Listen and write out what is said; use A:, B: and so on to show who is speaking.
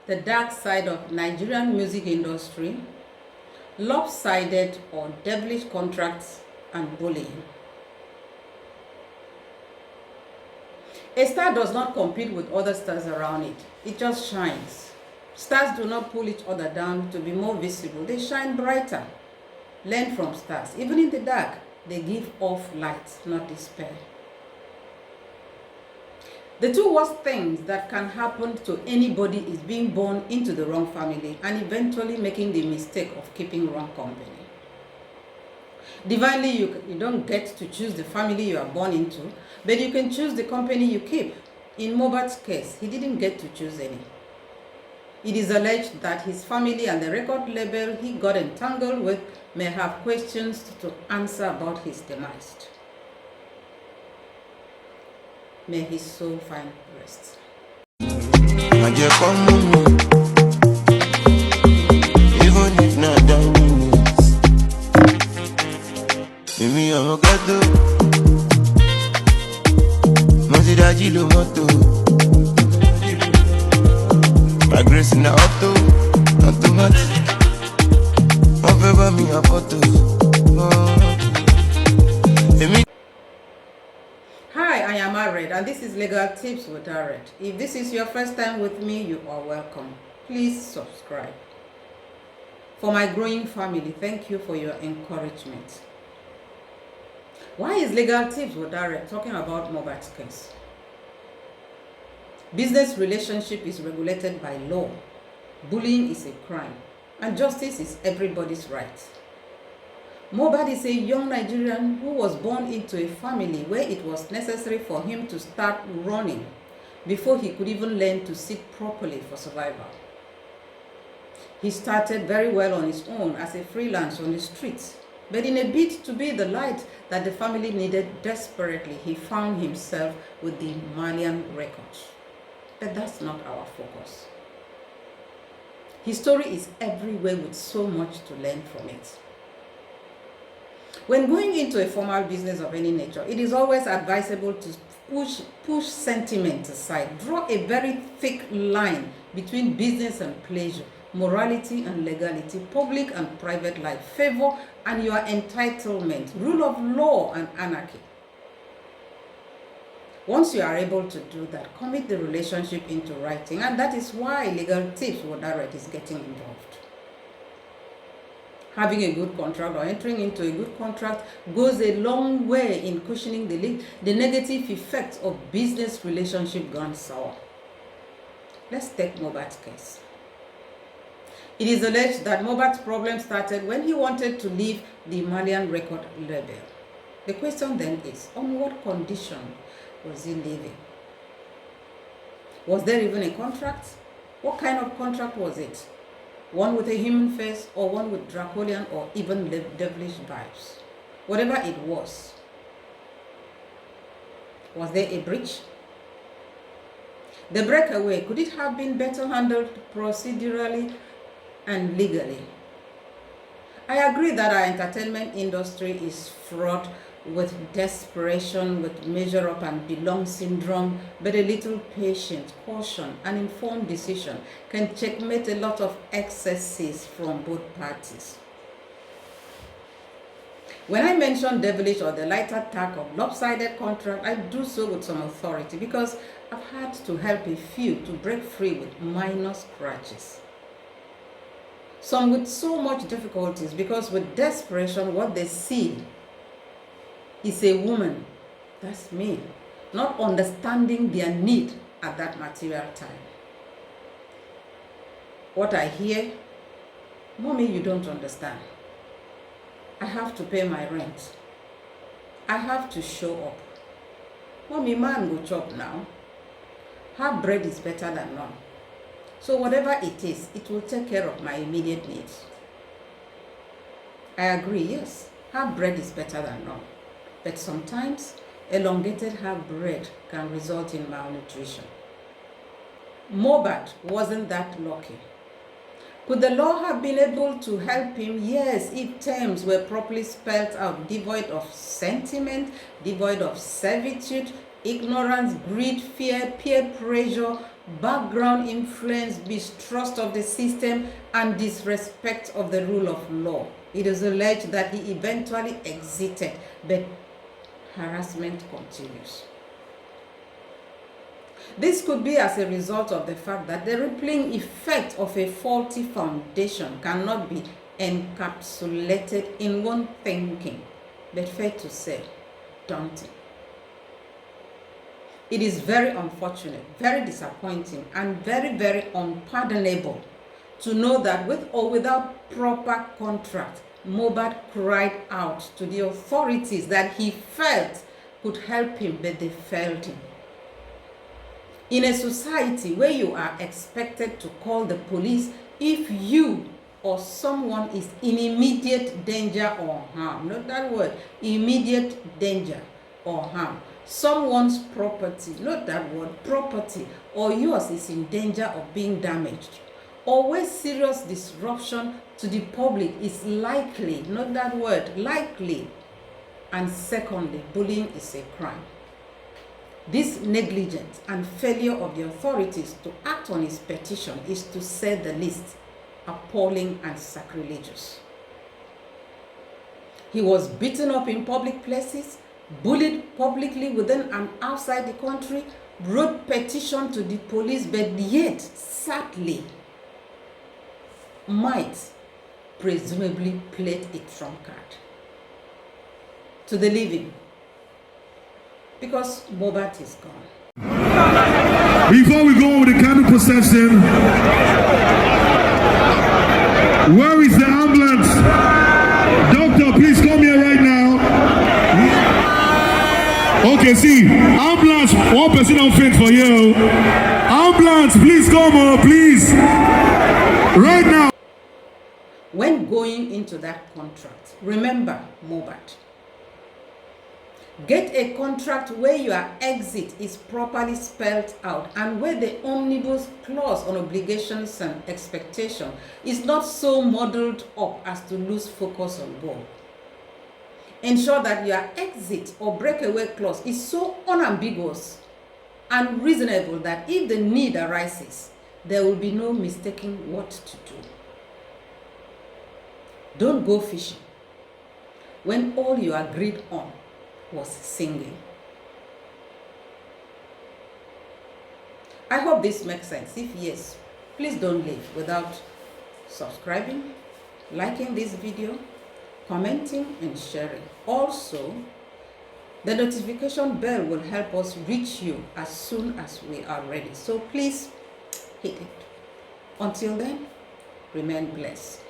A: the dark side of Nigerian music industry, lopsided or devilish contracts, and bullying. A star does not compete with other stars around it. It just shines. Stars do not pull each other down to be more visible. They shine brighter. Learn from stars. Even in the dark, they give off light, not despair. The two worst things that can happen to anybody is being born into the wrong family and eventually making the mistake of keeping wrong company. Divinely, you don't get to choose the family you are born into, but you can choose the company you keep. In Mohbad's case, he didn't get to choose any. It is alleged that his family and the record label he got entangled with may have questions to answer about his demise. May his soul find rest. Even if not my grace in the auto, automatic. One favor me a photo. Hi, I am Ared, and this is Legal Tips with Ared. If this is your first time with me, you are welcome. Please subscribe. For my growing family, thank you for your encouragement. Why is Legal Tips with Ared talking about Mohbad's case? Business relationship is regulated by law. Bullying is a crime, and justice is everybody's right. Mohbad is a young Nigerian who was born into a family where it was necessary for him to start running before he could even learn to sit properly for survival. He started very well on his own as a freelance on the streets, but in a bid to be the light that the family needed desperately, he found himself with the Malian records. But that's not our focus. His story is everywhere with so much to learn from it. When going into a formal business of any nature, it is always advisable to push sentiment aside. Draw a very thick line between business and pleasure, morality and legality, public and private life, favor and your entitlement, rule of law and anarchy. Once you are able to do that, commit the relationship into writing, and that is why Legal Tips with Ared is getting involved. Having a good contract or entering into a good contract goes a long way in cushioning the negative effects of business relationship gone sour. Let's take Mohbad's case. It is alleged that Mohbad's problem started when he wanted to leave the Malian record label. The question then is, on what condition was he living? Was there even a contract? What kind of contract was it? One with a human face, or one with draconian or even devilish vibes? Whatever it was there a breach? The breakaway, could it have been better handled procedurally and legally? I agree that our entertainment industry is fraught with desperation, with measure up and belong syndrome, but a little patience, caution, and informed decision can checkmate a lot of excesses from both parties. When I mention devilish or the lighter tack of lopsided contract, I do so with some authority because I've had to help a few to break free with minor scratches. Some with so much difficulties because with desperation what they see is a woman, that's me, not understanding their need at that material time. What I hear, mommy, you don't understand. I have to pay my rent. I have to show up. Mommy, man go chop now. Half bread is better than none. So whatever it is, it will take care of my immediate needs. I agree, yes, half bread is better than none. But sometimes, elongated half bread can result in malnutrition. Mohbad wasn't that lucky. Could the law have been able to help him? Yes, if terms were properly spelled out, devoid of sentiment, devoid of servitude, ignorance, greed, fear, peer pressure, background influence, mistrust of the system, and disrespect of the rule of law. It is alleged that he eventually exited, but harassment continues. This could be as a result of the fact that the rippling effect of a faulty foundation cannot be encapsulated in one thinking, but fair to say, daunting. It is very unfortunate, very disappointing, and very, very unpardonable to know that with or without proper contract, Mohbad cried out to the authorities that he felt could help him, but they failed him. In a society where you are expected to call the police if you or someone is in immediate danger or harm, not that word, immediate danger or harm, someone's property, not that word, property, or yours is in danger of being damaged, or where serious disruption to the public is likely, not that word, likely, and secondly, bullying is a crime. This negligence and failure of the authorities to act on his petition is, to say the least, appalling and sacrilegious. He was beaten up in public places, bullied publicly within and outside the country, wrote petition to the police, but yet, sadly, might presumably played a trump card to the living, because Mohbad is gone.
B: Before we go with the candle procession, where is the ambulance? Doctor, please come here right now. Okay, see, ambulance, one person on fit for you. Ambulance, please come on, please. Right now.
A: When going into that contract, remember Mohbad. Get a contract where your exit is properly spelled out and where the omnibus clause on obligations and expectation is not so muddled up as to lose focus on goal. Ensure that your exit or breakaway clause is so unambiguous and reasonable that if the need arises, there will be no mistaking what to do. Don't go fishing when all you agreed on was singing. I hope this makes sense. If yes, please don't leave without subscribing, liking this video, commenting and sharing. Also, the notification bell will help us reach you as soon as we are ready. So please hit it. Until then, remain blessed.